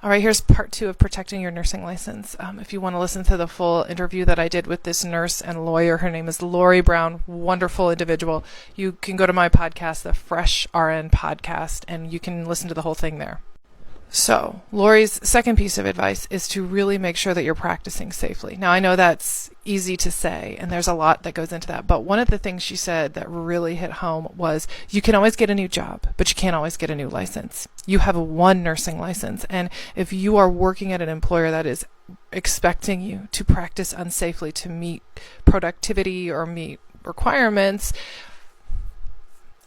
All right, here's part 2 of protecting your nursing license. If you want to listen to the full interview that I did with this nurse and lawyer, her name is Lori Brown, wonderful individual. You can go to my podcast, the Fresh RN podcast, and you can listen to the whole thing there. So, Lori's second piece of advice is to really make sure that you're practicing safely. Now, I know that's easy to say, and there's a lot that goes into that, but one of the things she said that really hit home was you can always get a new job, but you can't always get a new license. You have one nursing license, and if you are working at an employer that is expecting you to practice unsafely to meet productivity or meet requirements,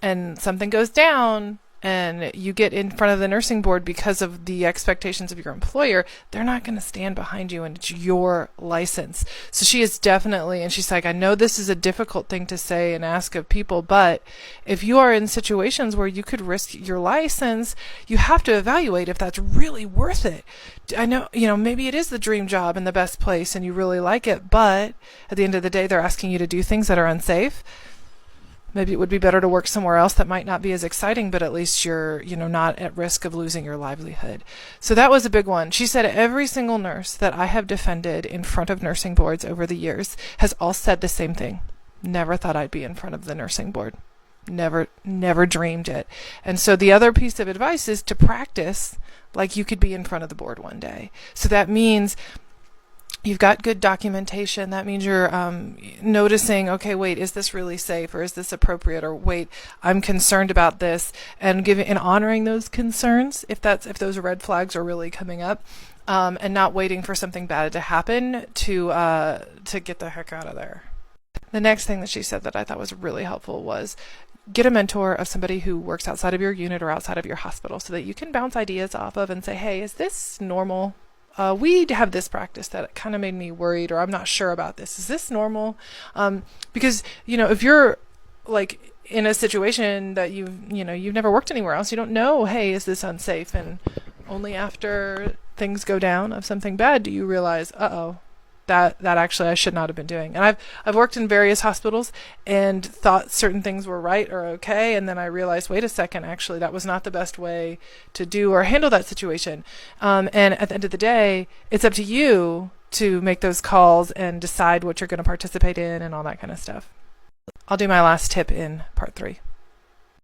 and something goes down, and you get in front of the nursing board because of the expectations of your employer, they're not going to stand behind you, and it's your license. So she is definitely, and she's like, I know this is a difficult thing to say and ask of people, but if you are in situations where you could risk your license, you have to evaluate if that's really worth it. I know, maybe it is the dream job and the best place and you really like it, but at the end of the day, they're asking you to do things that are unsafe. Maybe it would be better to work somewhere else that might not be as exciting, but at least you're, not at risk of losing your livelihood. So that was a big one. She said every single nurse that I have defended in front of nursing boards over the years has all said the same thing. Never thought I'd be in front of the nursing board. Never dreamed it. And so the other piece of advice is to practice like you could be in front of the board one day. So that means you've got good documentation. That means you're noticing, okay, wait, is this really safe, or is this appropriate, or wait, I'm concerned about this, and honoring those concerns if those red flags are really coming up, and not waiting for something bad to happen to get the heck out of there. The next thing that she said that I thought was really helpful was get a mentor of somebody who works outside of your unit or outside of your hospital so that you can bounce ideas off of and say, hey, is this normal? We have this practice that kind of made me worried, or I'm not sure about this. Is this normal? Because, if you're like in a situation that you've never worked anywhere else, you don't know, hey, is this unsafe? And only after things go down of something bad do you realize, that actually I should not have been doing. And I've worked in various hospitals and thought certain things were right or okay, and then I realized, wait a second, actually that was not the best way to do or handle that situation. And at the end of the day, it's up to you to make those calls and decide what you're going to participate in and all that kind of stuff. I'll do my last tip in part 3.